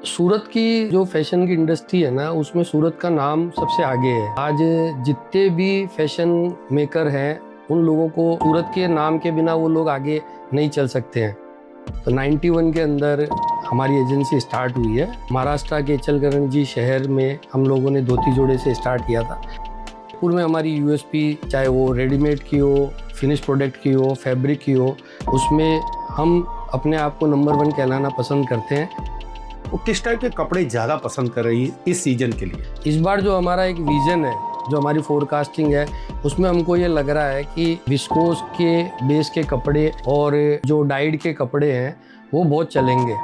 सूरत की जो फैशन की इंडस्ट्री है ना, उसमें सूरत का नाम सबसे आगे है। आज जितने भी फैशन मेकर हैं, उन लोगों को सूरत के नाम के बिना वो लोग आगे नहीं चल सकते हैं। तो 91 के अंदर हमारी एजेंसी स्टार्ट हुई है। महाराष्ट्र के इचलकरंजी शहर में हम लोगों ने धोती जोड़े से स्टार्ट किया था। जयपुर में हमारी यूएसपी, चाहे वो रेडीमेड की हो, फिनिश प्रोडक्ट की हो, फैब्रिक की हो, उसमें हम अपने आप को नंबर 1 कहलाना पसंद करते हैं। वो किस टाइप के कपड़े ज़्यादा पसंद कर रही है इस सीजन के लिए? इस बार जो हमारा एक विजन है, जो हमारी फोरकास्टिंग है, उसमें हमको ये लग रहा है कि विस्कोस के बेस के कपड़े और जो डाइड के कपड़े हैं वो बहुत चलेंगे।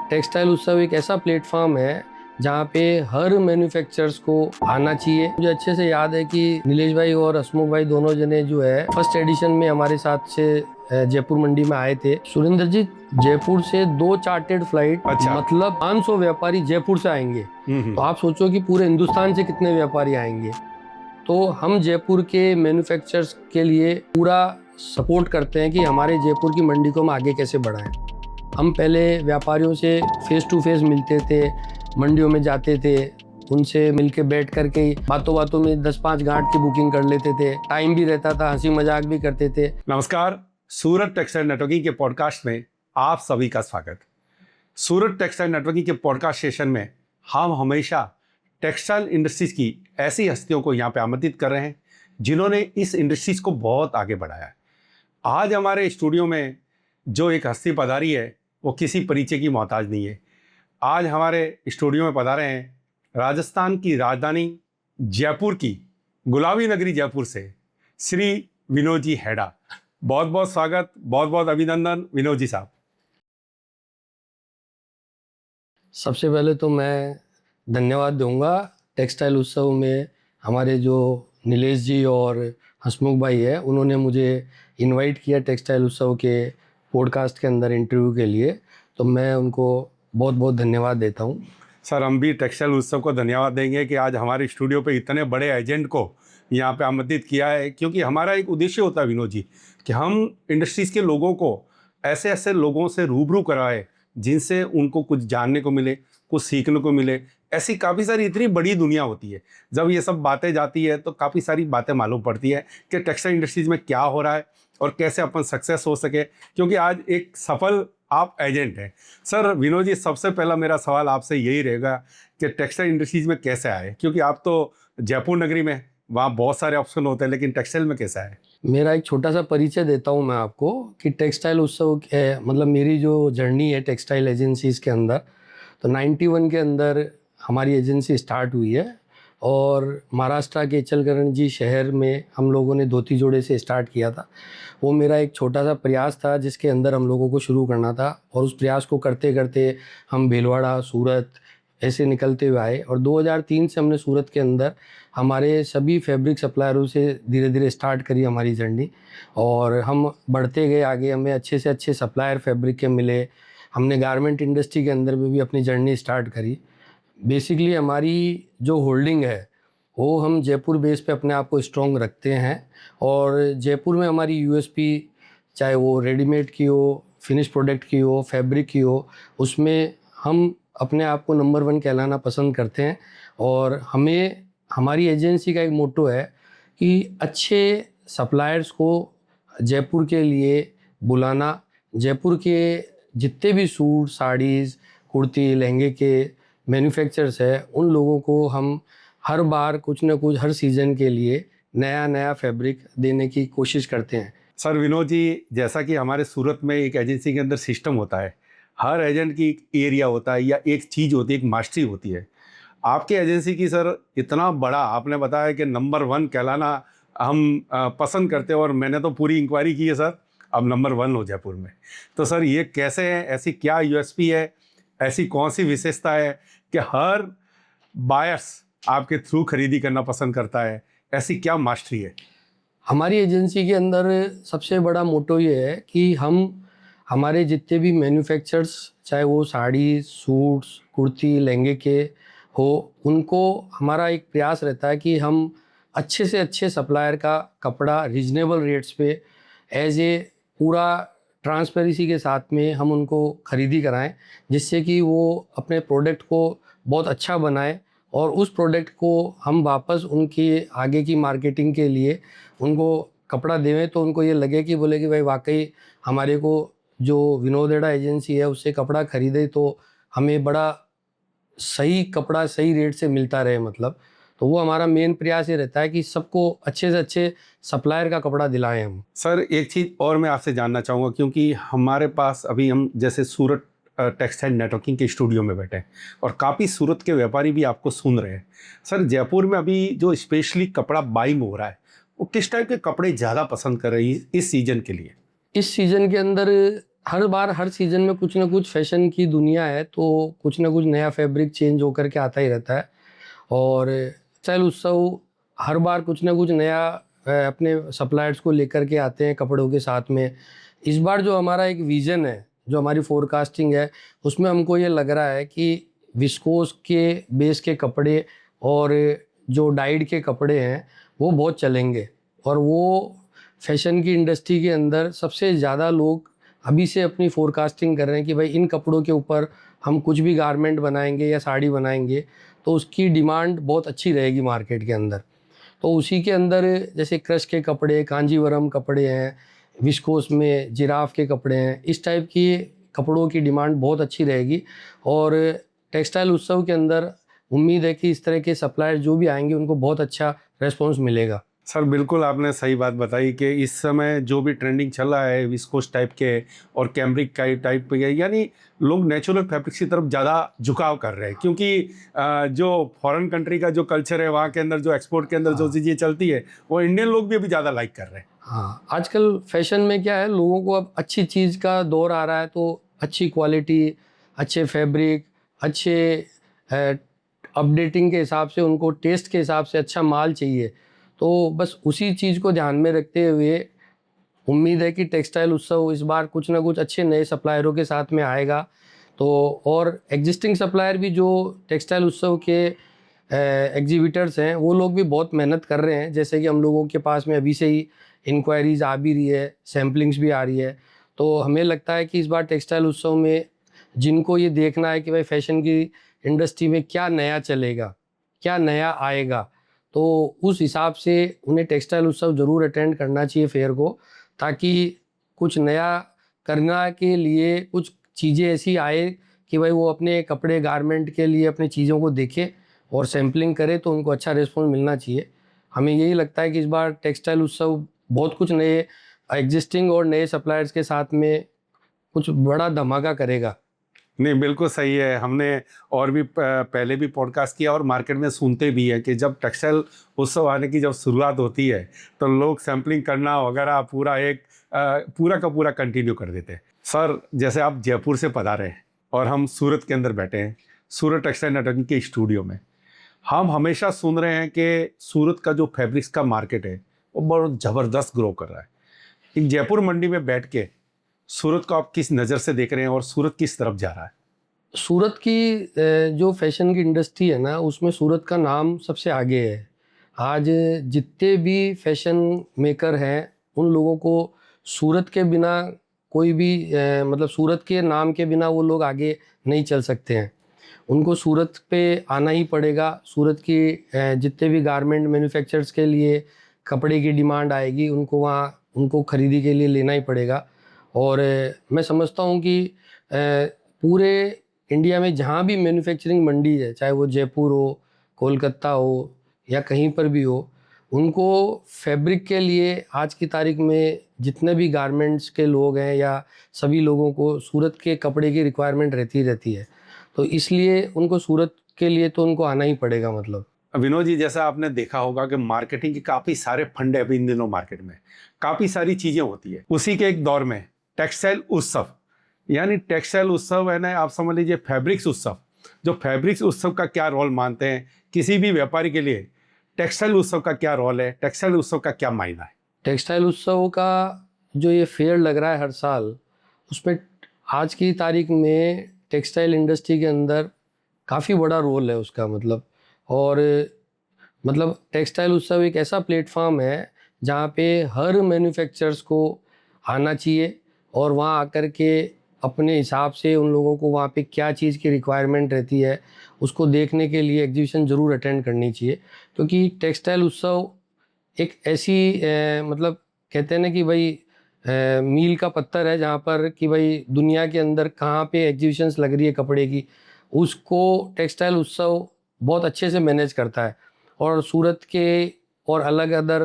टेक्सटाइल उत्सव एक ऐसा प्लेटफॉर्म है जहाँ पे हर मैन्युफैक्चरर्स को आना चाहिए। मुझे अच्छे से याद है कि नीलेश भाई और हसमुख भाई दोनों जने जो है फर्स्ट एडिशन में हमारे साथ से जयपुर मंडी में आए थे। सुरेंद्र जी, जयपुर से 2 चार्टेड फ्लाइट, मतलब 500 व्यापारी जयपुर से आएंगे। तो आप सोचो कि पूरे हिंदुस्तान से कितने व्यापारी आएंगे। तो हम जयपुर के मैन्युफैक्चरर्स के लिए पूरा सपोर्ट करते हैं कि हमारे जयपुर की मंडी को हम आगे कैसे बढ़ाएं। हम पहले व्यापारियों से फेस टू फेस मिलते थे, मंडियों में जाते थे, उनसे मिलके बैठ करके बातों बातों में 10-5 गांठ की बुकिंग कर लेते थे। टाइम भी रहता था, हंसी मजाक भी करते थे। नमस्कार, सूरत टेक्सटाइल नेटवर्किंग के पॉडकास्ट में आप सभी का स्वागत। सूरत टेक्सटाइल नेटवर्किंग के पॉडकास्ट सेशन में हम हमेशा टेक्सटाइल इंडस्ट्रीज की ऐसी हस्तियों को यहाँ पे आमंत्रित कर रहे हैं जिन्होंने इस इंडस्ट्रीज को बहुत आगे बढ़ाया है। आज हमारे स्टूडियो में जो एक हस्ती पधारी है वो किसी परिचय की मोहताज नहीं है। आज हमारे स्टूडियो में पधारे हैं राजस्थान की राजधानी जयपुर की गुलाबी नगरी जयपुर से श्री विनोद जी हेडा। बहुत बहुत स्वागत, बहुत बहुत अभिनंदन विनोद जी साहब। सबसे पहले तो मैं धन्यवाद दूंगा टेक्सटाइल उत्सव में हमारे जो नीलेश जी और हसमुख भाई है, उन्होंने मुझे इनवाइट किया टेक्सटाइल उत्सव के पॉडकास्ट के अंदर इंटरव्यू के लिए। तो मैं उनको बहुत बहुत धन्यवाद देता हूँ। सर, हम भी टेक्सटाइल उत्सव को धन्यवाद देंगे कि आज हमारे स्टूडियो पे इतने बड़े एजेंट को यहाँ पे आमंत्रित किया है, क्योंकि हमारा एक उद्देश्य होता है विनोद जी कि हम इंडस्ट्रीज़ के लोगों को ऐसे ऐसे लोगों से रूबरू कराए जिनसे उनको कुछ जानने को मिले, कुछ सीखने को मिले। ऐसी काफ़ी सारी इतनी बड़ी दुनिया होती है, जब ये सब बातें जाती है तो काफ़ी सारी बातें मालूम पड़ती है कि टेक्सटाइल इंडस्ट्रीज़ में क्या हो रहा है और कैसे अपन सक्सेस हो सके, क्योंकि आज एक सफल आप एजेंट हैं। सर विनोद जी, सबसे पहला मेरा सवाल आपसे यही रहेगा कि टेक्सटाइल इंडस्ट्रीज़ में कैसे आए, क्योंकि आप तो जयपुर नगरी में, वहाँ बहुत सारे ऑप्शन होते हैं, लेकिन टेक्सटाइल में कैसे आए? मेरा एक छोटा सा परिचय देता हूँ मैं आपको कि टेक्सटाइल उत्सव मतलब मेरी जो जर्नी है टेक्सटाइल एजेंसीज़ के अंदर, तो 91 के अंदर हमारी एजेंसी स्टार्ट हुई है और महाराष्ट्र के इचलकरंजी शहर में हम लोगों ने धोती जोड़े से स्टार्ट किया था। वो मेरा एक छोटा सा प्रयास था जिसके अंदर हम लोगों को शुरू करना था, और उस प्रयास को करते करते हम भीलवाड़ा, सूरत ऐसे निकलते हुए आए। और 2003 से हमने सूरत के अंदर हमारे सभी फैब्रिक सप्लायरों से धीरे धीरे स्टार्ट करी हमारी जर्नी, और हम बढ़ते गए आगे। हमें अच्छे से अच्छे सप्लायर फैब्रिक के मिले। हमने गारमेंट इंडस्ट्री के अंदर में भी अपनी जर्नी स्टार्ट करी। बेसिकली हमारी जो होल्डिंग है वो हम जयपुर बेस पे अपने आप को स्ट्रॉन्ग रखते हैं, और जयपुर में हमारी यूएसपी, चाहे वो रेडीमेड की हो, फिनिश प्रोडक्ट की हो, फैब्रिक की हो, उसमें हम अपने आप को नंबर 1 कहलाना पसंद करते हैं। और हमें, हमारी एजेंसी का एक मोटो है कि अच्छे सप्लायर्स को जयपुर के लिए बुलाना। जयपुर के जितने भी सूट, साड़ीज़, कुर्ती, लहंगे के मैन्युफैक्चरर्स है, उन लोगों को हम हर बार कुछ ना कुछ हर सीज़न के लिए नया नया फैब्रिक देने की कोशिश करते हैं। सर विनोद जी, जैसा कि हमारे सूरत में एक एजेंसी के अंदर सिस्टम होता है, हर एजेंट की एक एरिया होता है या एक चीज़ होती है, एक मास्टरी होती है। आपके एजेंसी की सर इतना बड़ा, आपने बताया कि नंबर 1 कहलाना हम पसंद करते हैं, और मैंने तो पूरी इंक्वायरी की है सर, अब नंबर 1 हो जयपुर में। तो सर ये कैसे है? ऐसी क्या यूएसपी है, ऐसी कौन सी विशेषता है कि हर बायर्स आपके थ्रू खरीदी करना पसंद करता है? ऐसी क्या मास्टरी है? हमारी एजेंसी के अंदर सबसे बड़ा मोटो ये है कि हम हमारे जितने भी मैन्युफैक्चरर्स, चाहे वो साड़ी, सूट्स, कुर्ती, लहंगे के हो, उनको हमारा एक प्रयास रहता है कि हम अच्छे से अच्छे सप्लायर का कपड़ा रीजनेबल रेट्स पे एज ए पूरा ट्रांसपेरेंसी के साथ में हम उनको खरीदी कराएं, जिससे कि वो अपने प्रोडक्ट को बहुत अच्छा बनाए और उस प्रोडक्ट को हम वापस उनकी आगे की मार्केटिंग के लिए उनको कपड़ा देवें, तो उनको ये लगे कि बोले कि भाई वाकई हमारे को जो विनोद एडा एजेंसी है उससे कपड़ा खरीदे तो हमें बड़ा सही कपड़ा सही रेट से मिलता रहे मतलब। तो वो हमारा मेन प्रयास ये रहता है कि सबको अच्छे से अच्छे सप्लायर का कपड़ा दिलाएं हम। सर एक चीज़ और मैं आपसे जानना चाहूँगा, क्योंकि हमारे पास अभी हम जैसे सूरत टेक्सटाइल नेटवर्किंग के स्टूडियो में बैठे हैं और काफ़ी सूरत के व्यापारी भी आपको सुन रहे हैं। सर जयपुर में अभी जो स्पेशली कपड़ा बाइंग हो रहा है, वो किस टाइप के कपड़े ज़्यादा पसंद कर रही है इस सीज़न के लिए? इस सीज़न के अंदर हर बार हर सीज़न में कुछ ना कुछ फैशन की दुनिया है, तो कुछ ना कुछ नया फैब्रिक चेंज होकर के आता ही रहता है। और टेक्सटाइल उत्सव हर बार कुछ ना कुछ नया अपने सप्लायर्स को लेकर के आते हैं कपड़ों के साथ में। इस बार जो हमारा एक विज़न है, जो हमारी फोरकास्टिंग है, उसमें हमको ये लग रहा है कि विस्कोस के बेस के कपड़े और जो डाइड के कपड़े हैं वो बहुत चलेंगे। और वो फैशन की इंडस्ट्री के अंदर सबसे ज़्यादा लोग अभी से अपनी फोरकास्टिंग कर रहे हैं कि भाई इन कपड़ों के ऊपर हम कुछ भी गारमेंट बनाएंगे या साड़ी बनाएंगे तो उसकी डिमांड बहुत अच्छी रहेगी मार्केट के अंदर। तो उसी के अंदर जैसे क्रश के कपड़े, कांजीवरम कपड़े हैं, विस्कोस में जिराफ के कपड़े हैं, इस टाइप की कपड़ों की डिमांड बहुत अच्छी रहेगी। और टेक्सटाइल उत्सव के अंदर उम्मीद है कि इस तरह के सप्लायर जो भी आएंगे उनको बहुत अच्छा रेस्पॉन्स मिलेगा। सर बिल्कुल आपने सही बात बताई कि इस समय जो भी ट्रेंडिंग चल रहा है विस्कोस टाइप के और कैम्ब्रिक का टाइप के, यानी लोग नेचुरल फैब्रिक्स की तरफ ज़्यादा झुकाव कर रहे हैं, क्योंकि जो फॉरेन कंट्री का जो कल्चर है वहाँ के अंदर जो एक्सपोर्ट के अंदर जो चीज़ें चलती है वो इंडियन लोग भी अभी ज़्यादा लाइक कर रहे हैं। हाँ, आजकल फैशन में क्या है, लोगों को अब अच्छी चीज़ का दौर आ रहा है, तो अच्छी क्वालिटी, अच्छे फैब्रिक, अच्छे अपडेटिंग के हिसाब से, उनको टेस्ट के हिसाब से अच्छा माल चाहिए। तो बस उसी चीज़ को ध्यान में रखते हुए उम्मीद है कि टेक्सटाइल उत्सव इस बार कुछ ना कुछ अच्छे नए सप्लायरों के साथ में आएगा। तो और एग्जिस्टिंग सप्लायर भी जो टेक्सटाइल उत्सव के एग्जीबिटर्स हैं वो लोग भी बहुत मेहनत कर रहे हैं। जैसे कि हम लोगों के पास में अभी से ही इंक्वायरीज आ भी रही है, सैम्पलिंग्स भी आ रही है। तो हमें लगता है कि इस बार टेक्सटाइल उत्सव में जिनको ये देखना है कि भाई फैशन की इंडस्ट्री में क्या नया चलेगा, क्या नया आएगा, तो उस हिसाब से उन्हें टेक्सटाइल उत्सव ज़रूर अटेंड करना चाहिए फेयर को, ताकि कुछ नया करना के लिए कुछ चीज़ें ऐसी आए कि भाई वो अपने कपड़े गारमेंट के लिए अपनी चीज़ों को देखे और सैम्पलिंग करे, तो उनको अच्छा रिस्पॉन्स मिलना चाहिए। हमें यही लगता है कि इस बार टेक्सटाइल उत्सव बहुत कुछ नए एग्जिस्टिंग और नए सप्लायर्स के साथ में कुछ बड़ा धमाका करेगा। नहीं बिल्कुल सही है। हमने और भी पहले भी पॉडकास्ट किया और मार्केट में सुनते भी हैं कि जब टेक्सटाइल उत्सव आने की जब शुरुआत होती है तो लोग सैम्पलिंग करना वगैरह पूरा एक पूरा का पूरा कंटिन्यू कर देते हैं। सर जैसे आप जयपुर से पधारे हैं और हम सूरत के अंदर बैठे हैं, सूरत टेक्सटाइल नेटवर्किंग के स्टूडियो में, हम हमेशा सुन रहे हैं कि सूरत का जो फैब्रिक्स का मार्केट है वो बहुत ज़बरदस्त ग्रो कर रहा है। एक जयपुर मंडी में बैठ के सूरत को आप किस नज़र से देख रहे हैं और सूरत किस तरफ जा रहा है? सूरत की जो फैशन की इंडस्ट्री है ना, उसमें सूरत का नाम सबसे आगे है। आज जितने भी फैशन मेकर हैं उन लोगों को सूरत के बिना कोई भी मतलब सूरत के नाम के बिना वो लोग आगे नहीं चल सकते हैं। उनको सूरत पे आना ही पड़ेगा। सूरत की जितने भी गारमेंट मैन्युफैक्चरर्स के लिए कपड़े की डिमांड आएगी, उनको वहाँ उनको खरीदी के लिए लेना ही पड़ेगा। और मैं समझता हूँ कि पूरे इंडिया में जहाँ भी मैन्युफैक्चरिंग मंडी है, चाहे वो जयपुर हो, कोलकाता हो या कहीं पर भी हो, उनको फैब्रिक के लिए आज की तारीख में जितने भी गारमेंट्स के लोग हैं या सभी लोगों को सूरत के कपड़े की रिक्वायरमेंट रहती है। तो इसलिए उनको सूरत के लिए तो उनको आना ही पड़ेगा मतलब। विनोद जी, जैसा आपने देखा होगा कि मार्केटिंग के काफ़ी सारे फंड है अभी इन दिनों मार्केट में, काफ़ी सारी चीज़ें होती है। उसी के एक दौर में टेक्सटाइल उत्सव, यानी टेक्सटाइल उत्सव है ना, आप समझ लीजिए फैब्रिक्स उत्सव। जो फैब्रिक्स उत्सव का क्या रोल मानते हैं किसी भी व्यापारी के लिए, टेक्सटाइल उत्सव का क्या रोल है, टेक्सटाइल उत्सव का क्या मायना है? टेक्सटाइल उत्सव का जो ये फेयर लग रहा है हर साल, उसमें आज की तारीख में टेक्सटाइल इंडस्ट्री के अंदर काफ़ी बड़ा रोल है उसका मतलब। और मतलब टेक्सटाइल उत्सव एक ऐसा प्लेटफॉर्म है जहाँ पे हर मैन्युफैक्चरर्स को आना चाहिए और वहाँ आकर के अपने हिसाब से उन लोगों को वहाँ पे क्या चीज़ की रिक्वायरमेंट रहती है उसको देखने के लिए एग्जीबिशन ज़रूर अटेंड करनी चाहिए। क्योंकि टेक्सटाइल उत्सव एक ऐसी मतलब कहते हैं ना कि भाई मील का पत्थर है जहाँ पर कि भाई दुनिया के अंदर कहाँ पे एग्जीबिशंस लग रही है कपड़े की, उसको टेक्सटाइल उत्सव बहुत अच्छे से मैनेज करता है। और सूरत के और अलग अदर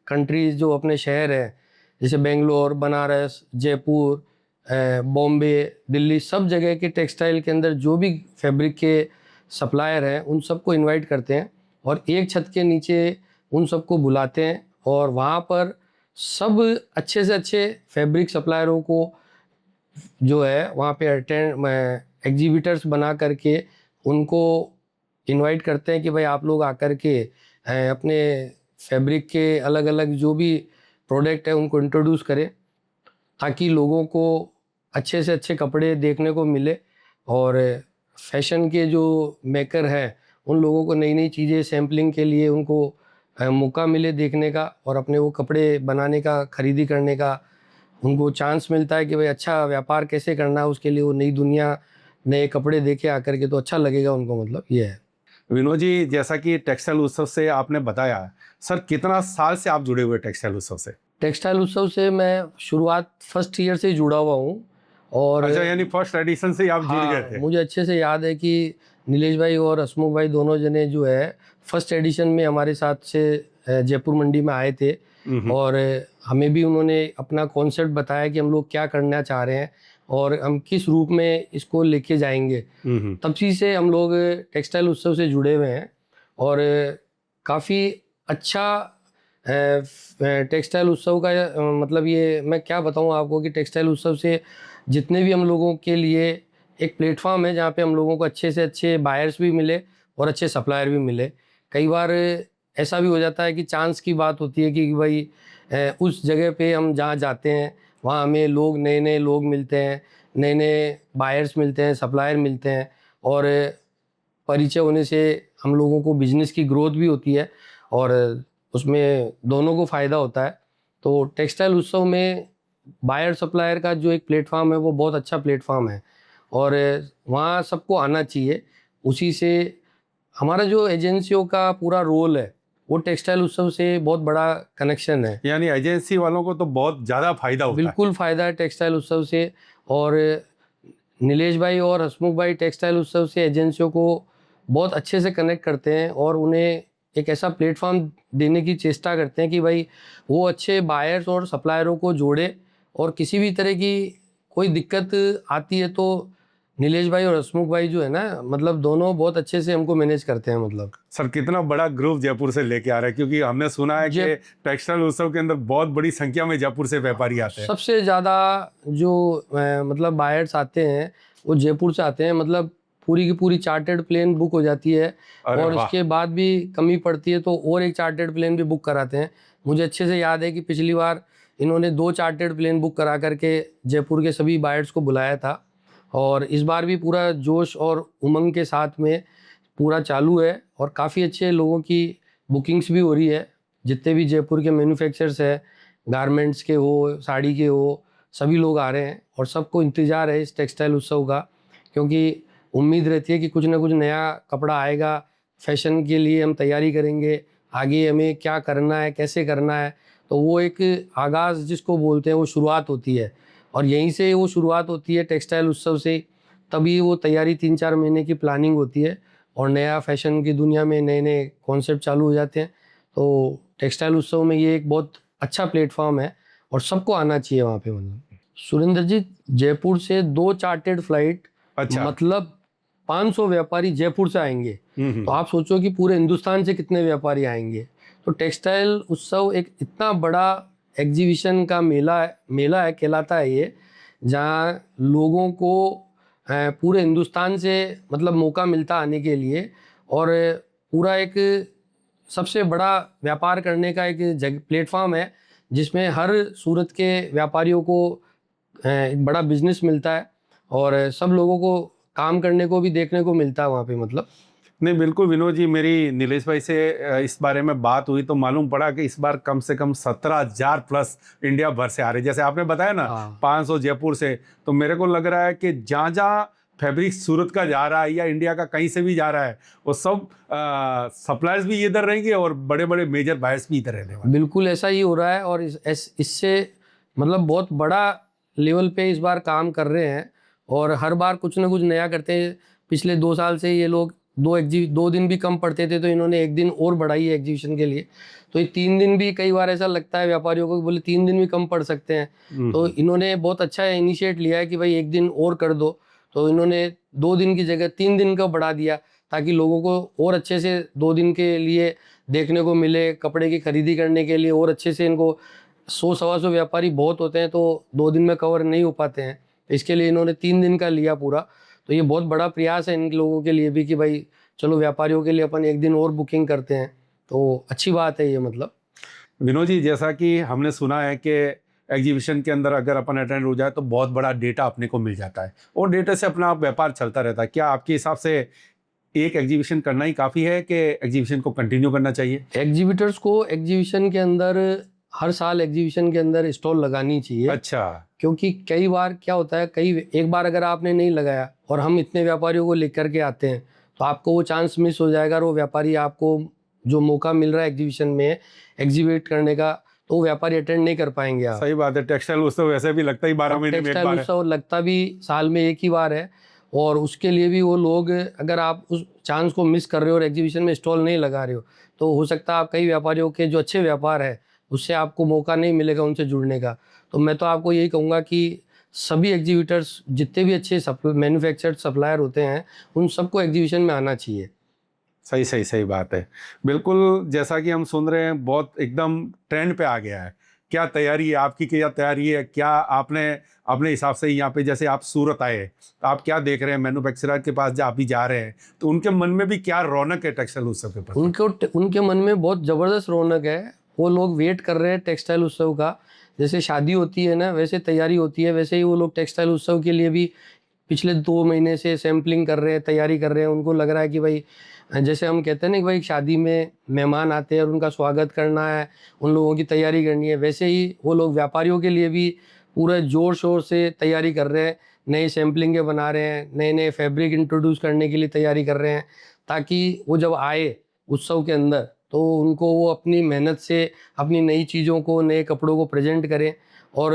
कंट्रीज़ जो अपने शहर हैं जैसे बेंगलोर, बनारस, जयपुर, बॉम्बे, दिल्ली, सब जगह के टेक्सटाइल के अंदर जो भी फैब्रिक के सप्लायर हैं उन सबको इनवाइट करते हैं और एक छत के नीचे उन सबको बुलाते हैं और वहाँ पर सब अच्छे से अच्छे फैब्रिक सप्लायरों को जो है वहाँ पे अटेंड एग्जीबिटर्स बना करके उनको इनवाइट करते हैं कि भाई आप लोग आकर के अपने फैब्रिक के अलग अलग जो भी प्रोडक्ट है उनको इंट्रोड्यूस करें ताकि लोगों को अच्छे से अच्छे कपड़े देखने को मिले और फैशन के जो मेकर हैं उन लोगों को नई नई चीज़ें सैम्पलिंग के लिए उनको मौका मिले देखने का और अपने वो कपड़े बनाने का, खरीदी करने का उनको चांस मिलता है कि भाई अच्छा व्यापार कैसे करना है, उसके लिए वो नई दुनिया, नए कपड़े देखे आकर के तो अच्छा लगेगा उनको, मतलब ये है। विनोद जी, जैसा कि टेक्सटाइल उत्सव से आपने बताया, सर कितना साल से आप जुड़े हुए टेक्सटाइल उत्सव से? टेक्सटाइल उत्सव से मैं शुरुआत फर्स्ट ईयर से ही जुड़ा हुआ हूँ और अच्छा, यानी फर्स्ट एडिशन से ही आप जुड़ गए थे? मुझे अच्छे से याद है कि नीलेश भाई और हसमुख भाई दोनों जने जो है फर्स्ट एडिशन में हमारे साथ से जयपुर मंडी में आए थे और हमें भी उन्होंने अपना कॉन्सेप्ट बताया कि हम लोग क्या करना चाह रहे हैं और हम किस रूप में इसको लेके जाएंगे। तब से हम लोग टेक्सटाइल उत्सव से जुड़े हुए हैं और काफ़ी अच्छा टेक्सटाइल उत्सव का मतलब ये मैं क्या बताऊं आपको कि टेक्सटाइल उत्सव से जितने भी हम लोगों के लिए एक प्लेटफॉर्म है जहाँ पे हम लोगों को अच्छे से अच्छे बायर्स भी मिले और अच्छे सप्लायर भी मिले। कई बार ऐसा भी हो जाता है कि चांस की बात होती है कि भाई उस जगह पे हम जहाँ जाते हैं वहाँ हमें लोग नए नए लोग मिलते हैं, नए नए बायर्स मिलते हैं, सप्लायर मिलते हैं और परिचय होने से हम लोगों को बिजनेस की ग्रोथ भी होती है और उसमें दोनों को फ़ायदा होता है। तो टेक्सटाइल उत्सव में बायर सप्लायर का जो एक प्लेटफॉर्म है वो बहुत अच्छा प्लेटफॉर्म है और वहाँ सबको आना चाहिए। उसी से हमारा जो एजेंसियों का पूरा रोल है वो टेक्सटाइल उत्सव से बहुत बड़ा कनेक्शन है। यानी एजेंसी वालों को तो बहुत ज़्यादा फायदा होता है। बिल्कुल फ़ायदा है टेक्सटाइल उत्सव से और नीलेश भाई और हसमुख भाई टेक्सटाइल उत्सव से एजेंसियों को बहुत अच्छे से कनेक्ट करते हैं और उन्हें एक ऐसा प्लेटफॉर्म देने की चेष्टा करते हैं कि भाई वो अच्छे बायर्स और सप्लायरों को जोड़े और किसी भी तरह की कोई दिक्कत आती है तो नीलेश भाई और हसमुख भाई जो है ना मतलब दोनों बहुत अच्छे से हमको मैनेज करते हैं। मतलब सर कितना बड़ा ग्रुप जयपुर से लेके आ रहा है, क्योंकि हमने सुना है कि टेक्सटाइल उत्सव के अंदर बहुत बड़ी संख्या में जयपुर से व्यापारी आते हैं। सबसे ज़्यादा जो मतलब बायर्स आते हैं वो जयपुर से आते हैं। मतलब पूरी की पूरी चार्टर्ड प्लेन बुक हो जाती है और इसके बाद भी कमी पड़ती है तो और एक चार्टर्ड प्लेन भी बुक कराते हैं। मुझे अच्छे से याद है कि पिछली बार इन्होंने 2 चार्टर्ड प्लेन बुक करा करके जयपुर के सभी बायर्स को बुलाया था और इस बार भी पूरा जोश और उमंग के साथ में पूरा चालू है और काफ़ी अच्छे लोगों की बुकिंग्स भी हो रही है। जितने भी जयपुर के मैन्युफैक्चरर्स हैं, गारमेंट्स के हो, साड़ी के हो, सभी लोग आ रहे हैं और सबको इंतज़ार है इस टेक्सटाइल उत्सव का, क्योंकि उम्मीद रहती है कि कुछ ना कुछ नया कपड़ा आएगा, फैशन के लिए हम तैयारी करेंगे, आगे हमें क्या करना है, कैसे करना है। तो वो एक आगाज़ जिसको बोलते हैं वो शुरुआत होती है और यहीं से वो शुरुआत होती है टेक्सटाइल उत्सव से। तभी वो तैयारी 3-4 महीने की प्लानिंग होती है और नया फैशन की दुनिया में नए नए कॉन्सेप्ट चालू हो जाते हैं। तो टेक्सटाइल उत्सव में ये एक बहुत अच्छा प्लेटफॉर्म है और सबको आना चाहिए वहाँ पे। मतलब सुरेंद्र जी, जयपुर से 2 चार्टर्ड फ्लाइट, अच्छा, मतलब 500 व्यापारी जयपुर से आएंगे। तो आप सोचो कि पूरे हिंदुस्तान से कितने व्यापारी आएंगे। तो टेक्सटाइल उत्सव एक इतना बड़ा एग्जीबिशन का मेला है कहलाता है ये, जहाँ लोगों को पूरे हिंदुस्तान से मतलब मौका मिलता आने के लिए और पूरा एक सबसे बड़ा व्यापार करने का एक प्लेटफॉर्म है जिसमें हर सूरत के व्यापारियों को एक बड़ा बिजनेस मिलता है और सब लोगों को काम करने को भी देखने को मिलता है वहाँ पे। मतलब नहीं बिल्कुल विनोद जी, मेरी नीलेश भाई से इस बारे में बात हुई तो मालूम पड़ा कि इस बार कम से कम 17,000 प्लस इंडिया भर से आ रहे हैं। जैसे आपने बताया ना हाँ 500 जयपुर से, तो मेरे को लग रहा है कि जहाँ जहाँ फैब्रिक सूरत का जा रहा है या इंडिया का कहीं से भी जा रहा है, वो सब सप्लायर्स भी इधर रहेंगे और बड़े बड़े मेजर बायर्स भी इधर रहने वाले। बिल्कुल ऐसा ही हो रहा है। और इससे मतलब बहुत बड़ा लेवल पे इस बार काम कर रहे हैं और हर बार कुछ ना कुछ नया करते हैं। पिछले 2 साल से ये लोग 2 दिन भी कम पड़ते थे, तो इन्होंने 1 दिन और बढ़ाई है एग्जीबिशन के लिए। तो ये 3 दिन भी कई बार ऐसा लगता है व्यापारियों को कि बोले 3 दिन भी कम पड़ सकते हैं। तो इन्होंने बहुत अच्छा इनिशिएट लिया है कि भाई 1 दिन और कर दो। तो इन्होंने 2 दिन की जगह 3 दिन का बढ़ा दिया, ताकि लोगों को और अच्छे से 2 दिन के लिए देखने को मिले, कपड़े की खरीदी करने के लिए और अच्छे से। इनको 100-125 व्यापारी बहुत होते हैं, तो 2 दिन में कवर नहीं हो पाते हैं। इसके लिए इन्होंने 3 दिन का लिया पूरा। तो ये बहुत बड़ा प्रयास है इन लोगों के लिए भी कि भाई चलो व्यापारियों के लिए अपन 1 दिन और बुकिंग करते हैं। तो अच्छी बात है ये। मतलब विनोद जी, जैसा कि हमने सुना है कि एग्जीबिशन के अंदर अगर अपन अटेंड हो जाए तो बहुत बड़ा डेटा अपने को मिल जाता है और डेटा से अपना व्यापार चलता रहता है। क्या आपके हिसाब से एक एग्जीबिशन करना ही काफ़ी है कि एग्जीबिशन को कंटिन्यू करना चाहिए? एग्जीबिटर्स को एग्जीबिशन के अंदर हर साल एग्जीबिशन के अंदर स्टॉल लगानी चाहिए। अच्छा। क्योंकि कई बार क्या होता है, एक बार अगर आपने नहीं लगाया और हम इतने व्यापारियों को लेकर के आते हैं, तो आपको वो चांस मिस हो जाएगा। और वो व्यापारी, आपको जो मौका मिल रहा है एग्जीबिशन में एग्जीबिट करने का, तो वो व्यापारी अटेंड नहीं कर पाएंगे आप। सही बात है, टेक्सटाइल उत्सव वैसे भी लगता ही 12 महीने में एक टेक्सटाइल बार है। उत्सव लगता भी साल में एक ही बार है। और उसके लिए भी वो लोग, अगर आप उस चांस को मिस कर रहे हो और एग्जीबिशन में स्टॉल नहीं लगा रहे हो, तो हो सकता है आप कई व्यापारियों के जो अच्छे व्यापार है उससे आपको मौका नहीं मिलेगा उनसे जुड़ने का। तो मैं तो आपको यही कहूँगा कि सभी एग्जीबिटर्स, जितने भी अच्छे मैन्युफैक्चर्ड सप्लायर होते हैं, उन सबको एग्जीबिशन में आना चाहिए। सही सही सही बात है। बिल्कुल, जैसा कि हम सुन रहे हैं बहुत एकदम ट्रेंड पे आ गया है। क्या तैयारी है आपकी, क्या तैयारी है, क्या आपने अपने हिसाब से यहाँ पे, जैसे आप सूरत आए तो आप क्या देख रहे हैं मैन्युफैक्चरर के पास जब आप भी जा रहे हैं, तो उनके मन में भी क्या रौनक है टेक्सटाइल उत्सव के प्रति? उनके मन में बहुत ज़बरदस्त रौनक है। वो लोग वेट कर रहे हैं टेक्सटाइल उत्सव का। जैसे शादी होती है ना, वैसे तैयारी होती है, वैसे ही वो लोग टेक्सटाइल उत्सव के लिए भी पिछले 2 महीने से सैम्पलिंग कर रहे हैं, तैयारी कर रहे हैं। उनको लग रहा है कि भाई, जैसे हम कहते हैं ना कि भाई शादी में मेहमान आते हैं और उनका स्वागत करना है, उन लोगों की तैयारी करनी है, वैसे ही वो लोग व्यापारियों के लिए भी पूरे ज़ोर शोर से तैयारी कर रहे हैं। नई सैम्पलिंगें बना रहे हैं, नए नए फैब्रिक इंट्रोड्यूस करने के लिए तैयारी कर रहे हैं, ताकि वो जब आए उत्सव के अंदर तो उनको वो अपनी मेहनत से अपनी नई चीज़ों को, नए कपड़ों को प्रेजेंट करें और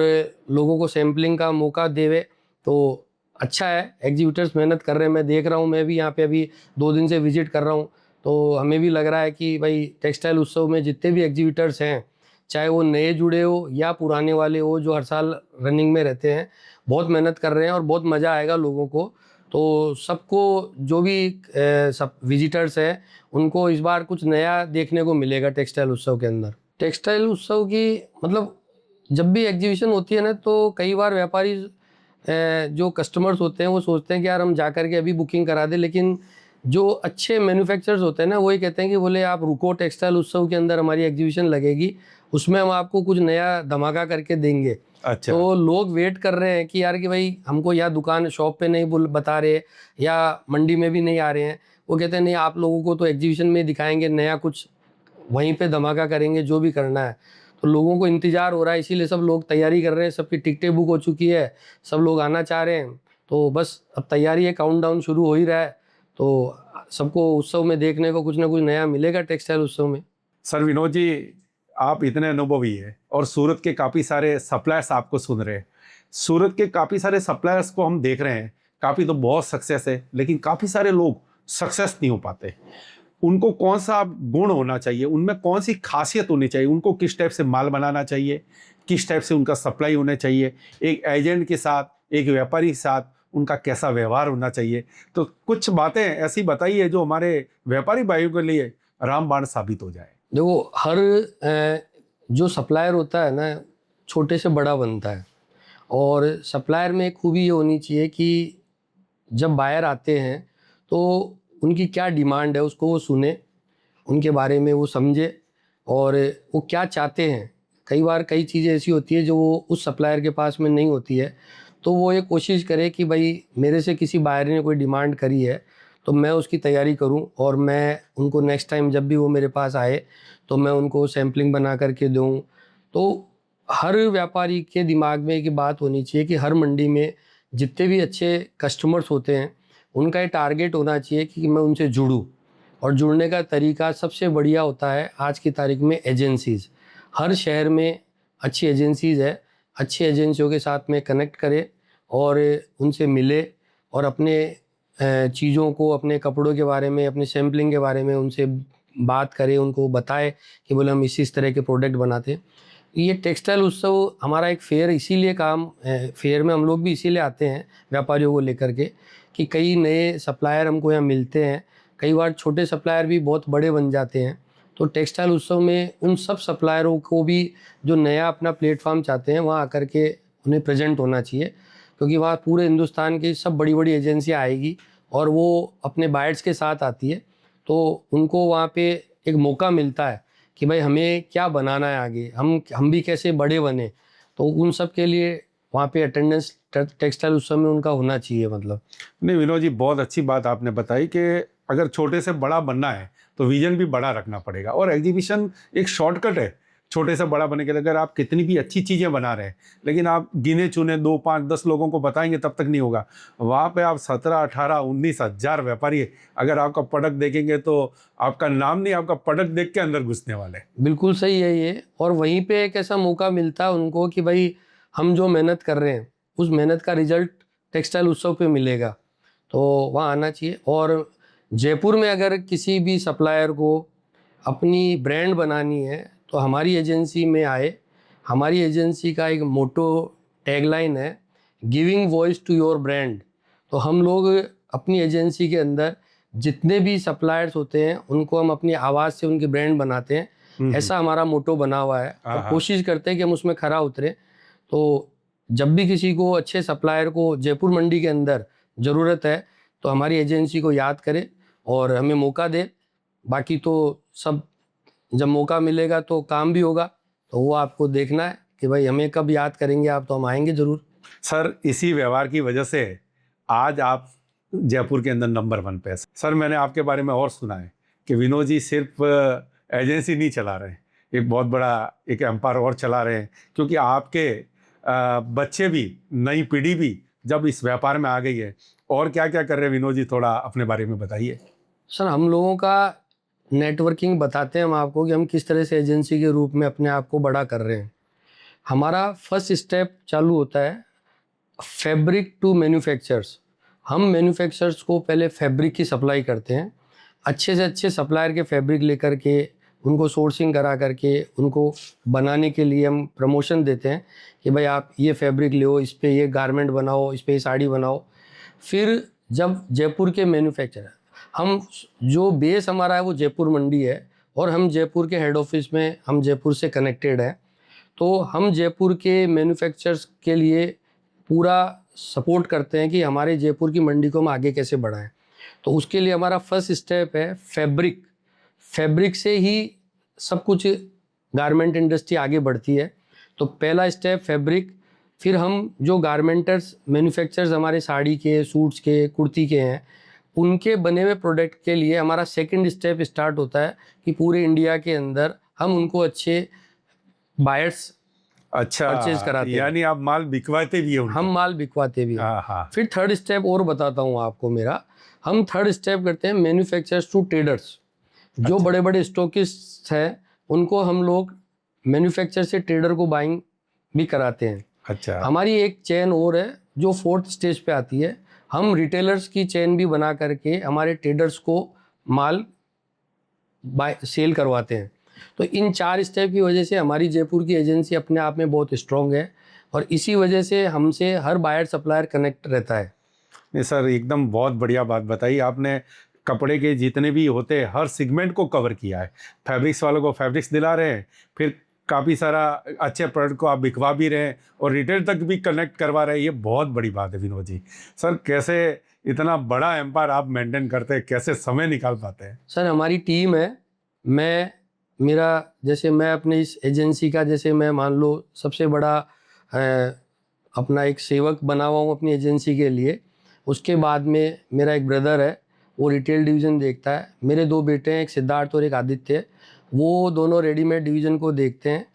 लोगों को सैम्पलिंग का मौका देवे। तो अच्छा है, एग्जीबिटर्स मेहनत कर रहे हैं। मैं देख रहा हूँ, मैं भी यहाँ पे अभी 2 दिन से विजिट कर रहा हूँ, तो हमें भी लग रहा है कि भाई टेक्सटाइल उत्सव में जितने भी एग्जीबिटर्स हैं, चाहे वो नए जुड़े हो या पुराने वाले हो जो हर साल रनिंग में रहते हैं, बहुत मेहनत कर रहे हैं और बहुत मज़ा आएगा लोगों को। तो सबको, जो भी सब विजिटर्स हैं, उनको इस बार कुछ नया देखने को मिलेगा टेक्सटाइल उत्सव के अंदर। टेक्सटाइल उत्सव की मतलब जब भी एग्जीबिशन होती है ना, तो कई बार व्यापारी जो कस्टमर्स होते हैं वो सोचते हैं कि यार हम जा कर के अभी बुकिंग करा दें, लेकिन जो अच्छे मैन्युफैक्चरर्स होते हैं ना, वही कहते हैं कि बोले आप रुको, टेक्सटाइल उत्सव के अंदर हमारी एग्जीबिशन लगेगी, उसमें हम आपको कुछ नया धमाका करके देंगे। अच्छा। तो लोग वेट कर रहे हैं कि यार कि भाई हमको या दुकान शॉप पे नहीं बता रहे या मंडी में भी नहीं आ रहे हैं। वो कहते हैं नहीं, आप लोगों को तो एग्जीबिशन में दिखाएंगे नया कुछ, वहीं पे धमाका करेंगे जो भी करना है। तो लोगों को इंतज़ार हो रहा है, इसीलिए सब लोग तैयारी कर रहे हैं, सबकी टिकटें बुक हो चुकी है, सब लोग आना चाह रहे हैं। तो बस अब तैयारी है, काउंटडाउन शुरू हो ही रहा है। तो सबको उत्सव में देखने को कुछ ना कुछ नया मिलेगा टेक्सटाइल उत्सव में। सर विनोद जी, आप इतने अनुभवी हैं और सूरत के काफ़ी सारे सप्लायर्स आपको सुन रहे हैं। सूरत के काफ़ी सारे सप्लायर्स को हम देख रहे हैं, काफ़ी तो बहुत सक्सेस है, लेकिन काफ़ी सारे लोग सक्सेस नहीं हो पाते। उनको कौन सा गुण होना चाहिए, उनमें कौन सी खासियत होनी चाहिए, उनको किस टाइप से माल बनाना चाहिए, किस टाइप से उनका सप्लाई होना चाहिए, एक एजेंट के साथ, एक व्यापारी के साथ उनका कैसा व्यवहार होना चाहिए? तो कुछ बातें ऐसी बताइए जो हमारे व्यापारी भाइयों के लिए रामबाण साबित हो जाए। देखो, हर जो सप्लायर होता है ना, छोटे से बड़ा बनता है। और सप्लायर में एक खूबी ये होनी चाहिए कि जब बायर आते हैं तो उनकी क्या डिमांड है उसको वो सुने, उनके बारे में वो समझे और वो क्या चाहते हैं। कई बार कई चीज़ें ऐसी होती है जो वो उस सप्लायर के पास में नहीं होती है, तो वो ये कोशिश करे कि भाई मेरे से किसी बायर ने कोई डिमांड करी है तो मैं उसकी तैयारी करूं और मैं उनको नेक्स्ट टाइम जब भी वो मेरे पास आए तो मैं उनको सैम्पलिंग बना करके दूं। तो हर व्यापारी के दिमाग में एक बात होनी चाहिए कि हर मंडी में जितने भी अच्छे कस्टमर्स होते हैं उनका ये टारगेट होना चाहिए कि मैं उनसे जुड़ूं। और जुड़ने का तरीका सबसे बढ़िया होता है आज की तारीख में एजेंसीज़। हर शहर में अच्छी एजेंसीज़ है, अच्छी एजेंसियों के साथ में कनेक्ट करें और उनसे मिले और अपने चीज़ों को, अपने कपड़ों के बारे में, अपने सैम्पलिंग के बारे में उनसे बात करें, उनको बताएं कि बोले हम इस तरह के प्रोडक्ट बनाते हैं। ये टेक्सटाइल उत्सव हमारा एक फेयर इसीलिए फेयर में हम लोग भी इसीलिए आते हैं व्यापारियों को लेकर के कि कई नए सप्लायर हमको यहाँ मिलते हैं। कई बार छोटे सप्लायर भी बहुत बड़े बन जाते हैं। तो टेक्सटाइल उत्सव में उन सब सप्लायरों को भी जो नया अपना प्लेटफॉर्म चाहते हैं वहाँ आकर के उन्हें प्रेजेंट होना चाहिए, क्योंकि वहाँ पूरे हिंदुस्तान की सब बड़ी बड़ी एजेंसियाँ आएगी और वो अपने बायर्स के साथ आती है। तो उनको वहाँ पे एक मौका मिलता है कि भाई हमें क्या बनाना है आगे, हम भी कैसे बड़े बने। तो उन सब के लिए वहाँ पे अटेंडेंस टेक्सटाइल उत्सव में उनका होना चाहिए। मतलब नहीं विनोद जी, बहुत अच्छी बात आपने बताई कि अगर छोटे से बड़ा बनना है तो विजन भी बड़ा रखना पड़ेगा, और एग्जीबिशन एक शॉर्टकट है छोटे से बड़ा बनने के लिए। अगर आप कितनी भी अच्छी चीज़ें बना रहे हैं लेकिन आप गिने चुने 2, 5, 10 लोगों को बताएंगे तब तक नहीं होगा। वहाँ पे आप 17, 18, 19 हज़ार व्यापारी अगर आपका प्रोडक्ट देखेंगे तो आपका नाम नहीं, आपका प्रोडक्ट देख के अंदर घुसने वाले। बिल्कुल सही है ये। और वहीं पे एक ऐसा मौका मिलता है उनको कि भाई हम जो मेहनत कर रहे हैं उस मेहनत का रिजल्ट टेक्सटाइल उत्सव पे मिलेगा, तो वहाँ आना चाहिए। और जयपुर में अगर किसी भी सप्लायर को अपनी ब्रांड बनानी है तो हमारी एजेंसी में आए। हमारी एजेंसी का एक मोटो टैगलाइन है, giving voice to your brand. तो हम लोग अपनी एजेंसी के अंदर जितने भी सप्लायर्स होते हैं उनको हम अपनी आवाज़ से उनके ब्रांड बनाते हैं। ऐसा हमारा मोटो बना हुआ है और कोशिश करते हैं कि हम उसमें खरा उतरे। तो जब भी किसी को अच्छे सप्लायर को जयपुर मंडी के अंदर ज़रूरत है तो हमारी एजेंसी को याद करे और हमें मौका दे। बाकी तो सब जब मौका मिलेगा तो काम भी होगा, तो वो आपको देखना है कि भाई हमें कब याद करेंगे आप, तो हम आएंगे ज़रूर। सर इसी व्यवहार की वजह से आज आप जयपुर के अंदर नंबर 1 पे हैं। सर मैंने आपके बारे में और सुना है कि विनोद जी सिर्फ एजेंसी नहीं चला रहे हैं, एक बहुत बड़ा एक एम्पायर और चला रहे हैं, क्योंकि आपके बच्चे भी, नई पीढ़ी भी जब इस व्यापार में आ गई है। और क्या क्या कर रहे हैं विनोद जी, थोड़ा अपने बारे में बताइए। सर हम लोगों का नेटवर्किंग बताते हैं हम आपको कि हम किस तरह से एजेंसी के रूप में अपने आप को बड़ा कर रहे हैं। हमारा फर्स्ट स्टेप चालू होता है फैब्रिक टू मैन्युफैक्चरर्स। हम मैन्युफैक्चरर्स को पहले फैब्रिक की सप्लाई करते हैं, अच्छे से अच्छे सप्लायर के फैब्रिक लेकर के उनको सोर्सिंग करा करके उनको बनाने के लिए हम प्रमोशन देते हैं कि भाई आप ये फैब्रिक लो, इस पे ये गारमेंट बनाओ, इस पे ये साड़ी बनाओ। फिर जब जयपुर के मैन्युफैक्चरर, हम जो बेस हमारा है वो जयपुर मंडी है और हम जयपुर के हेड ऑफिस में हम जयपुर से कनेक्टेड हैं। तो हम जयपुर के मैन्युफैक्चरर्स के लिए पूरा सपोर्ट करते हैं कि हमारे जयपुर की मंडी को हम आगे कैसे बढ़ाएं। तो उसके लिए हमारा फर्स्ट स्टेप है फैब्रिक। फैब्रिक से ही सब कुछ गारमेंट इंडस्ट्री आगे बढ़ती है। तो पहला स्टेप फैब्रिक। फिर हम जो गारमेंटर्स मैन्युफैक्चरर्स हमारे साड़ी के, सूट्स के, कुर्ती के हैं, उनके बने हुए प्रोडक्ट के लिए हमारा सेकंड स्टेप स्टार्ट होता है कि पूरे इंडिया के अंदर हम उनको अच्छे बायर्स अच्छा, परचेज कराते हैं। यानी आप माल बिकवाते भी हैं उनको। हम माल बिकवाते भी हैं। हाँ। फिर थर्ड स्टेप और बताता हूँ आपको मेरा। हम थर्ड स्टेप करते हैं मैन्युफैक्चरर्स टू ट्रेडर्स। जो बड़े बड़े स्टॉकिस्ट हैं उनको हम लोग मैन्युफैक्चर से ट्रेडर को बाइंग भी कराते हैं। अच्छा। हमारी एक चेन और है जो फोर्थ स्टेज पे आती है। हम रिटेलर्स की चेन भी बना करके हमारे ट्रेडर्स को माल सेल करवाते हैं। तो इन 4 स्टेप की वजह से हमारी जयपुर की एजेंसी अपने आप में बहुत स्ट्रॉन्ग है और इसी वजह से हमसे हर बायर सप्लायर कनेक्ट रहता है। नहीं सर, एकदम बहुत बढ़िया बात बताई आपने। कपड़े के जितने भी होते हैं हर सेगमेंट को कवर किया है। फैब्रिक्स वालों को फैब्रिक्स दिला रहे हैं, फिर काफ़ी सारा अच्छे प्रोडक्ट को आप बिकवा भी रहे हैं और रिटेल तक भी कनेक्ट करवा रहे हैं। ये बहुत बड़ी बात है विनोद जी। सर कैसे इतना बड़ा एम्पायर आप मेंटेन करते हैं, कैसे समय निकाल पाते हैं? सर हमारी टीम है। मैं अपने इस एजेंसी का, जैसे मैं मान लो सबसे बड़ा अपना एक सेवक बना हुआ हूँ अपनी एजेंसी के लिए। उसके बाद में मेरा एक ब्रदर है, वो रिटेल डिवीज़न देखता है। मेरे 2 बेटे हैं, एक सिद्धार्थ और एक आदित्य, वो दोनों रेडीमेड डिवीज़न को देखते हैं।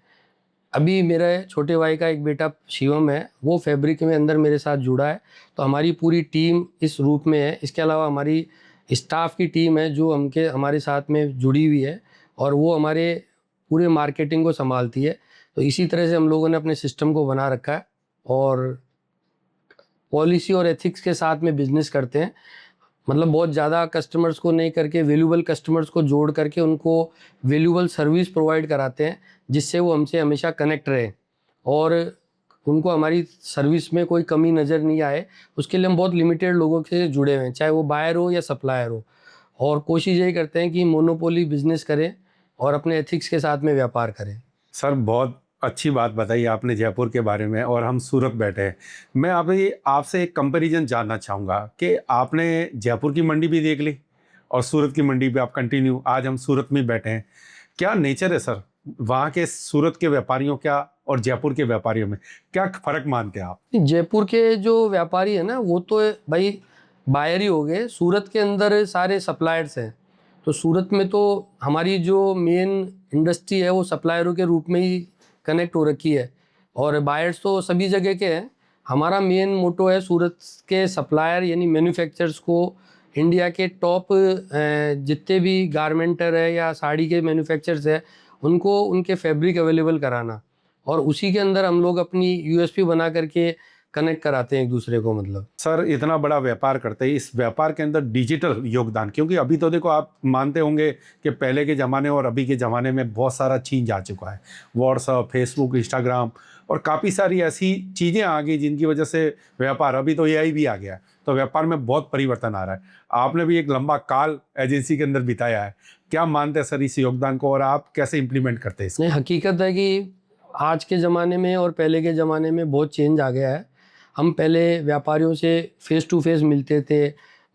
अभी मेरे छोटे भाई का एक बेटा शिवम है, वो फैब्रिक में अंदर मेरे साथ जुड़ा है। तो हमारी पूरी टीम इस रूप में है। इसके अलावा हमारी स्टाफ की टीम है जो हमारे साथ में जुड़ी हुई है और वो हमारे पूरे मार्केटिंग को संभालती है। तो इसी तरह से हम लोगों ने अपने सिस्टम को बना रखा है और पॉलिसी और एथिक्स के साथ में बिजनेस करते हैं। मतलब बहुत ज़्यादा कस्टमर्स को नहीं करके वैल्यूबल कस्टमर्स को जोड़ करके उनको वैल्यूबल सर्विस प्रोवाइड कराते हैं, जिससे वो हमसे हमेशा कनेक्ट रहे और उनको हमारी सर्विस में कोई कमी नज़र नहीं आए। उसके लिए हम बहुत लिमिटेड लोगों से जुड़े हुए हैं, चाहे वो बायर हो या सप्लायर हो, और कोशिश यही करते हैं कि मोनोपोली बिजनेस करें और अपने एथिक्स के साथ में व्यापार करें। सर बहुत अच्छी बात बताई आपने जयपुर के बारे में, और हम सूरत बैठे हैं। मैं आपसे एक कंपैरिजन जानना चाहूँगा कि आपने जयपुर की मंडी भी देख ली और सूरत की मंडी भी आप कंटिन्यू, आज हम सूरत में बैठे हैं। क्या नेचर है सर वहाँ के सूरत के व्यापारियों क्या और जयपुर के व्यापारियों में, क्या फ़र्क मानते हैं आप? जयपुर के जो व्यापारी है ना, वो तो भाई बायर ही हो गए। सूरत के अंदर सारे सप्लायर्स हैं। तो सूरत में तो हमारी जो मेन इंडस्ट्री है वो सप्लायरों के रूप में ही कनेक्ट हो रखी है और बायर्स तो सभी जगह के हैं। हमारा मेन मोटो है सूरत के सप्लायर यानी मैन्युफैक्चरर्स को इंडिया के टॉप जितने भी गारमेंटर है या साड़ी के मैन्युफैक्चरर्स है उनको उनके फैब्रिक अवेलेबल कराना, और उसी के अंदर हम लोग अपनी यूएसपी बना करके कनेक्ट कराते हैं एक दूसरे को। मतलब सर इतना बड़ा व्यापार करते हैं, इस व्यापार के अंदर डिजिटल योगदान, क्योंकि अभी तो देखो आप मानते होंगे कि पहले के ज़माने और अभी के ज़माने में बहुत सारा चेंज आ चुका है। व्हाट्सअप, फेसबुक, इंस्टाग्राम और काफ़ी सारी ऐसी चीज़ें आ गई जिनकी वजह से व्यापार, अभी तो एआई भी आ गया, तो व्यापार में बहुत परिवर्तन आ रहा है। आपने भी एक लंबा काल एजेंसी के अंदर बिताया है, क्या मानते हैं सर इस योगदान को और आप कैसे इम्प्लीमेंट करते हैं इसको? नहीं, हकीकत है कि आज के ज़माने में और पहले के ज़माने में बहुत चेंज आ गया है। हम पहले व्यापारियों से फेस टू फेस मिलते थे,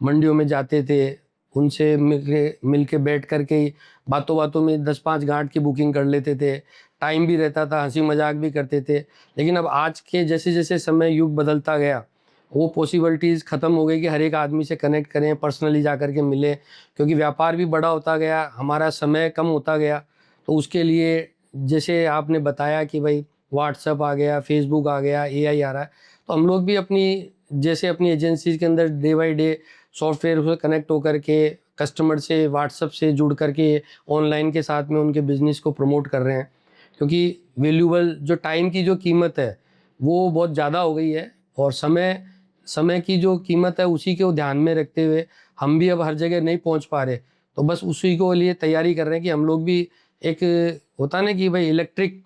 मंडियों में जाते थे, उनसे मिल के बैठ कर के बातों बातों में 10-5 गांठ की बुकिंग कर लेते थे। टाइम भी रहता था, हंसी मजाक भी करते थे। लेकिन अब आज के जैसे जैसे समय युग बदलता गया, वो पॉसिबिलिटीज़ ख़त्म हो गई कि हर एक आदमी से कनेक्ट करें, पर्सनली जा कर के मिलें, क्योंकि व्यापार भी बड़ा होता गया, हमारा समय कम होता गया। तो उसके लिए जैसे आपने बताया कि भाई व्हाट्सएप आ गया, फेसबुक आ गया, एआई आ रहा है, तो हम लोग भी अपनी एजेंसीज के अंदर डे बाय डे सॉफ्टवेयर से कनेक्ट होकर के कस्टमर से व्हाट्सएप से जुड़ करके ऑनलाइन के साथ में उनके बिज़नेस को प्रमोट कर रहे हैं। क्योंकि वैल्यूबल जो टाइम की जो कीमत है वो बहुत ज़्यादा हो गई है, और समय समय की जो कीमत है उसी को ध्यान में रखते हुए हम भी अब हर जगह नहीं पहुंच पा रहे, तो बस उसी को लिए तैयारी कर रहे हैं कि हम लोग भी एक होता ना कि भाई इलेक्ट्रिक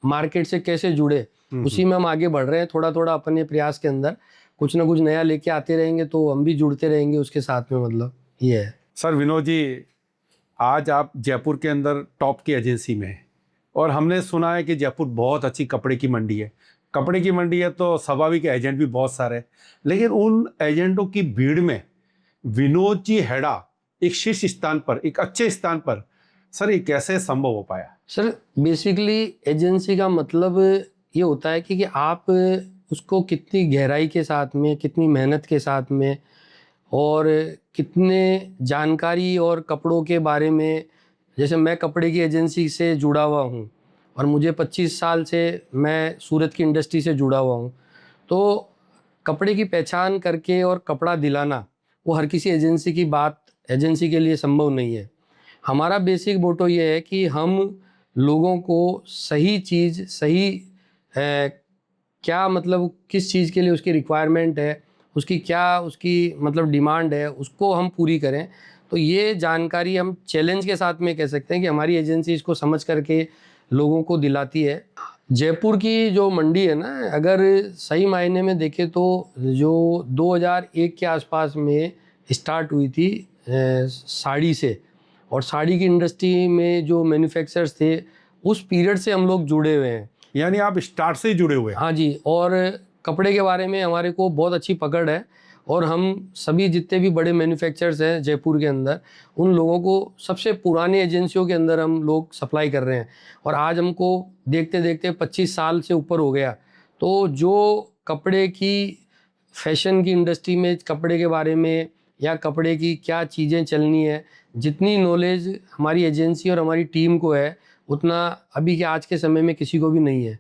मार्केट से कैसे जुड़े, उसी में हम आगे बढ़ रहे हैं। थोड़ा थोड़ा अपने प्रयास के अंदर कुछ ना कुछ नया लेके आते रहेंगे तो हम भी जुड़ते रहेंगे उसके साथ में। मतलब ये है। सर विनोद जी, आज आप जयपुर के अंदर टॉप की एजेंसी में हैं और हमने सुना है कि जयपुर बहुत अच्छी कपड़े की मंडी है। कपड़े की मंडी है तो स्वाभाविक एजेंट भी बहुत सारे हैं, लेकिन उन एजेंटों की भीड़ में विनोद जी हेड़ा एक शीर्ष स्थान पर, एक अच्छे स्थान पर, सर ये कैसे संभव हो पाया? सर बेसिकली एजेंसी का मतलब ये होता है कि आप उसको कितनी गहराई के साथ में, कितनी मेहनत के साथ में और कितने जानकारी और कपड़ों के बारे में, जैसे मैं कपड़े की एजेंसी से जुड़ा हुआ हूँ और मुझे 25 साल से मैं सूरत की इंडस्ट्री से जुड़ा हुआ हूँ, तो कपड़े की पहचान करके और कपड़ा दिलाना वो हर किसी एजेंसी के लिए संभव नहीं है। हमारा बेसिक मोटो ये है कि हम लोगों को सही चीज़ क्या मतलब किस चीज़ के लिए उसकी रिक्वायरमेंट है, उसकी मतलब डिमांड है, उसको हम पूरी करें। तो ये जानकारी हम चैलेंज के साथ में कह सकते हैं कि हमारी एजेंसी इसको समझ करके लोगों को दिलाती है। जयपुर की जो मंडी है ना, अगर सही मायने में देखें तो जो 2001 के आसपास में स्टार्ट हुई थी साड़ी से, और साड़ी की इंडस्ट्री में जो मैन्युफैक्चरर्स थे उस पीरियड से हम लोग जुड़े हुए हैं। यानी आप स्टार्ट से ही जुड़े हुए हैं? हाँ जी, और कपड़े के बारे में हमारे को बहुत अच्छी पकड़ है, और हम सभी जितने भी बड़े मैन्युफैक्चरर्स हैं जयपुर के अंदर, उन लोगों को सबसे पुरानी एजेंसियों के अंदर हम लोग सप्लाई कर रहे हैं। और आज हमको देखते देखते 25 साल से ऊपर हो गया। तो जो कपड़े की फैशन की इंडस्ट्री में कपड़े के बारे में या कपड़े की क्या चीज़ें चलनी है, जितनी नॉलेज हमारी एजेंसी और हमारी टीम को है उतना अभी के आज के समय में किसी को भी नहीं है।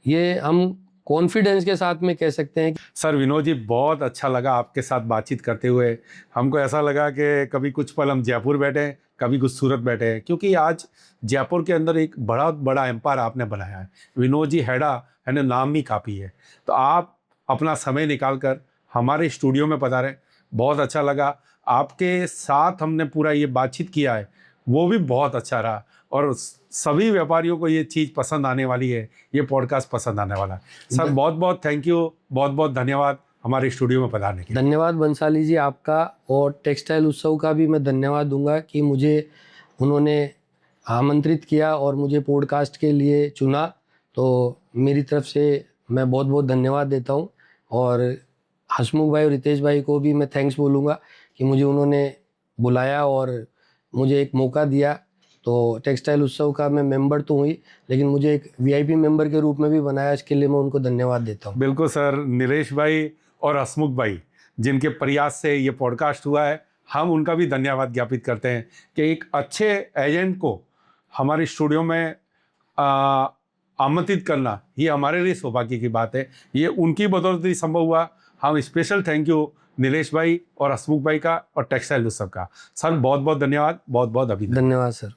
ये हम कॉन्फिडेंस के साथ में कह सकते हैं। सर विनोद जी, बहुत अच्छा लगा आपके साथ बातचीत करते हुए। हमको ऐसा लगा कि कभी कुछ पल हम जयपुर बैठे हैं, कभी कुछ सूरत बैठे हैं, क्योंकि आज जयपुर के अंदर एक बड़ा बड़ा एम्पायर आपने बनाया है। विनोद जी हेडा है ना, नाम ही काफ़ी है। तो आप अपना समय निकाल कर हमारे स्टूडियो में पधारे, बहुत अच्छा लगा। आपके साथ हमने पूरा ये बातचीत किया है, वो भी बहुत अच्छा रहा, और सभी व्यापारियों को ये चीज़ पसंद आने वाली है, ये पॉडकास्ट पसंद आने वाला है। सर बहुत बहुत थैंक यू, बहुत बहुत धन्यवाद हमारे स्टूडियो में पधारने के लिए। धन्यवाद बंसाली जी आपका, और टेक्सटाइल उत्सव का भी मैं धन्यवाद दूंगा कि मुझे उन्होंने आमंत्रित किया और मुझे पॉडकास्ट के लिए चुना। तो मेरी तरफ से मैं बहुत बहुत धन्यवाद देता हूँ, और हसमुख भाई और रितेश भाई को भी मैं थैंक्स बोलूँगा कि मुझे उन्होंने बुलाया और मुझे एक मौका दिया। तो टेक्सटाइल उत्सव का मैं मेंबर तो हुई, लेकिन मुझे एक वीआईपी मेंबर के रूप में भी बनाया, इसके लिए मैं उनको धन्यवाद देता हूँ। बिल्कुल सर, नीलेश भाई और हसमुख भाई जिनके प्रयास से ये पॉडकास्ट हुआ है, हम उनका भी धन्यवाद ज्ञापित करते हैं कि एक अच्छे एजेंट को हमारे स्टूडियो में आमंत्रित करना, ये हमारे लिए सौभाग्य की बात है। ये उनकी बदौलत ही संभव हुआ। हम स्पेशल थैंक यू नीलेश भाई और हसमुख भाई का और टेक्सटाइल उत्सव का। सर बहुत बहुत धन्यवाद, बहुत बहुत अभिनंदन। धन्यवाद सर।